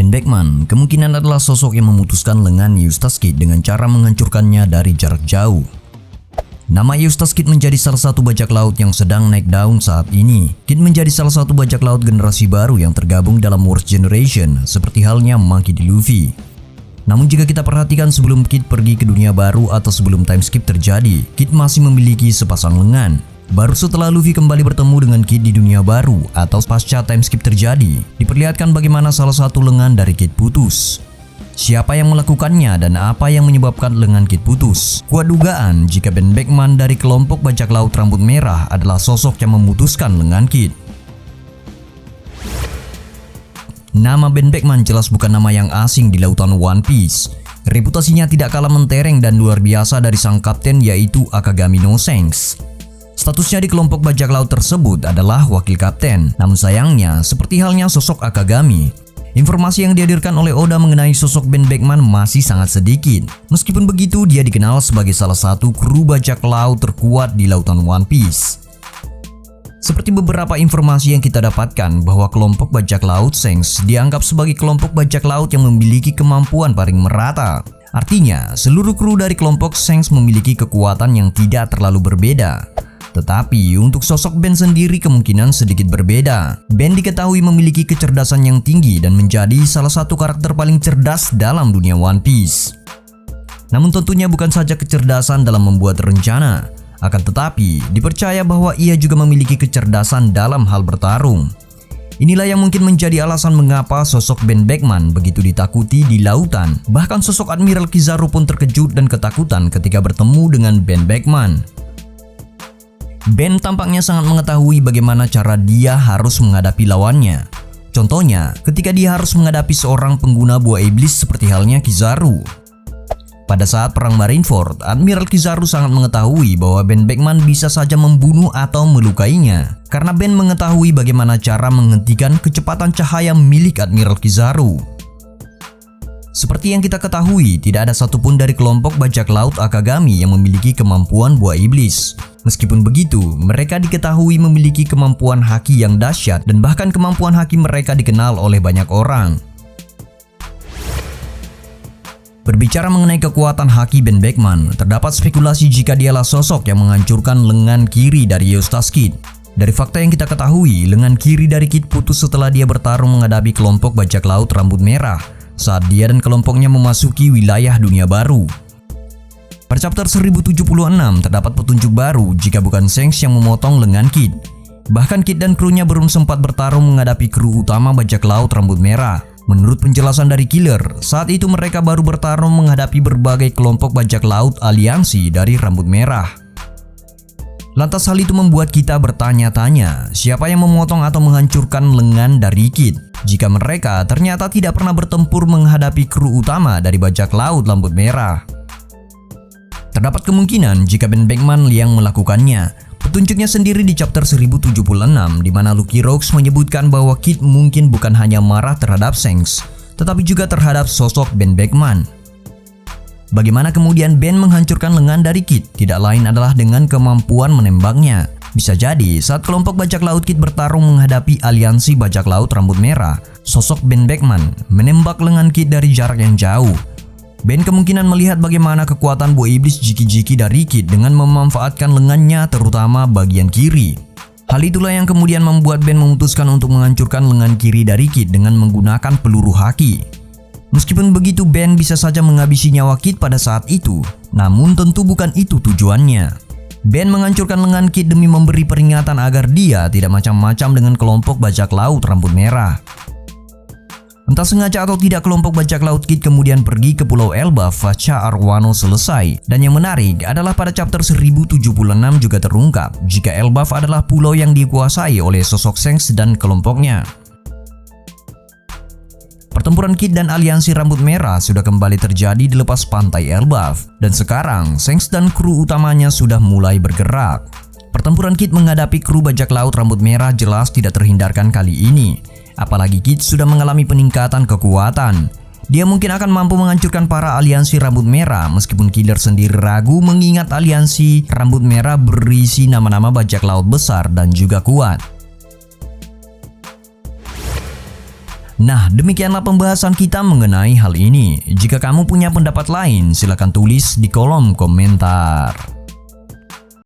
Ben Beckman kemungkinan adalah sosok yang memutuskan lengan Eustace Kid dengan cara menghancurkannya dari jarak jauh. Nama Eustace Kid menjadi salah satu bajak laut yang sedang naik daun saat ini. Kid menjadi salah satu bajak laut generasi baru yang tergabung dalam Worst Generation, seperti halnya Monkey D. Luffy. Namun jika kita perhatikan sebelum Kid pergi ke dunia baru atau sebelum time skip terjadi, Kid masih memiliki sepasang lengan. Baru setelah Luffy kembali bertemu dengan Kid di dunia baru atau pasca time skip terjadi, diperlihatkan bagaimana salah satu lengan dari Kid putus. Siapa yang melakukannya dan apa yang menyebabkan lengan Kid putus? Kuat dugaan jika Ben Beckman dari kelompok bajak laut rambut merah adalah sosok yang memutuskan lengan Kid. Nama Ben Beckman jelas bukan nama yang asing di lautan One Piece. Reputasinya tidak kalah mentereng dan luar biasa dari sang kapten, yaitu Akagami no Shanks. Statusnya di kelompok bajak laut tersebut adalah wakil kapten. Namun sayangnya, seperti halnya sosok Akagami, informasi yang dihadirkan oleh Oda mengenai sosok Ben Beckman masih sangat sedikit. Meskipun begitu, dia dikenal sebagai salah satu kru bajak laut terkuat di lautan One Piece. Seperti beberapa informasi yang kita dapatkan bahwa kelompok bajak laut Shanks dianggap sebagai kelompok bajak laut yang memiliki kemampuan paling merata. Artinya, seluruh kru dari kelompok Shanks memiliki kekuatan yang tidak terlalu berbeda. Tetapi untuk sosok Ben sendiri kemungkinan sedikit berbeda. Ben diketahui memiliki kecerdasan yang tinggi dan menjadi salah satu karakter paling cerdas dalam dunia One Piece. Namun tentunya bukan saja kecerdasan dalam membuat rencana, akan tetapi dipercaya bahwa ia juga memiliki kecerdasan dalam hal bertarung. Inilah yang mungkin menjadi alasan mengapa sosok Ben Beckman begitu ditakuti di lautan. Bahkan sosok Admiral Kizaru pun terkejut dan ketakutan ketika bertemu dengan Ben Beckman. Ben tampaknya sangat mengetahui bagaimana cara dia harus menghadapi lawannya. Contohnya, ketika dia harus menghadapi seorang pengguna buah iblis seperti halnya Kizaru. Pada saat perang Marineford, Admiral Kizaru sangat mengetahui bahwa Ben Beckman bisa saja membunuh atau melukainya. Karena Ben mengetahui bagaimana cara menghentikan kecepatan cahaya milik Admiral Kizaru. Seperti yang kita ketahui, tidak ada satupun dari kelompok bajak laut Akagami yang memiliki kemampuan buah iblis. Meskipun begitu, mereka diketahui memiliki kemampuan haki yang dahsyat dan bahkan kemampuan haki mereka dikenal oleh banyak orang. Berbicara mengenai kekuatan haki Ben Beckman, terdapat spekulasi jika dialah sosok yang menghancurkan lengan kiri dari Eustace Kid. Dari fakta yang kita ketahui, lengan kiri dari Kid putus setelah dia bertarung menghadapi kelompok bajak laut rambut merah saat dia dan kelompoknya memasuki wilayah dunia baru. Pada chapter 1076 terdapat petunjuk baru jika bukan Shanks yang memotong lengan Kid. Bahkan Kid dan krunya belum sempat bertarung menghadapi kru utama bajak laut rambut merah. Menurut penjelasan dari Killer, saat itu mereka baru bertarung menghadapi berbagai kelompok bajak laut aliansi dari rambut merah. Lantas hal itu membuat kita bertanya-tanya, siapa yang memotong atau menghancurkan lengan dari Kid? Jika mereka ternyata tidak pernah bertempur menghadapi kru utama dari bajak laut rambut merah. Terdapat kemungkinan jika Ben Beckman yang melakukannya. Petunjuknya sendiri di chapter 1076 di mana Lucky Rocks menyebutkan bahwa Kid mungkin bukan hanya marah terhadap Shanks, tetapi juga terhadap sosok Ben Beckman. Bagaimana kemudian Ben menghancurkan lengan dari Kid? Tidak lain adalah dengan kemampuan menembaknya. Bisa jadi saat kelompok bajak laut Kid bertarung menghadapi aliansi bajak laut rambut merah, sosok Ben Beckman menembak lengan Kid dari jarak yang jauh. Ben kemungkinan melihat bagaimana kekuatan buah iblis Jiki-Jiki dari Kid dengan memanfaatkan lengannya terutama bagian kiri. Hal itulah yang kemudian membuat Ben memutuskan untuk menghancurkan lengan kiri dari Kid dengan menggunakan peluru haki. Meskipun begitu, Ben bisa saja menghabisi nyawa Kid pada saat itu, namun tentu bukan itu tujuannya. Ben menghancurkan lengan Kid demi memberi peringatan agar dia tidak macam-macam dengan kelompok bajak laut rambut merah. Entah sengaja atau tidak, kelompok bajak laut Kid kemudian pergi ke Pulau Elbaf pasca Arwano selesai. Dan yang menarik adalah pada chapter 1076 juga terungkap jika Elbaf adalah pulau yang dikuasai oleh sosok Shanks dan kelompoknya. Pertempuran Kid dan aliansi rambut merah sudah kembali terjadi di lepas pantai Elbaf. Dan sekarang Shanks dan kru utamanya sudah mulai bergerak. Pertempuran Kid menghadapi kru bajak laut rambut merah jelas tidak terhindarkan kali ini. Apalagi Kid sudah mengalami peningkatan kekuatan. Dia mungkin akan mampu menghancurkan para aliansi rambut merah meskipun Killer sendiri ragu mengingat aliansi rambut merah berisi nama-nama bajak laut besar dan juga kuat. Nah, demikianlah pembahasan kita mengenai hal ini. Jika kamu punya pendapat lain, silakan tulis di kolom komentar.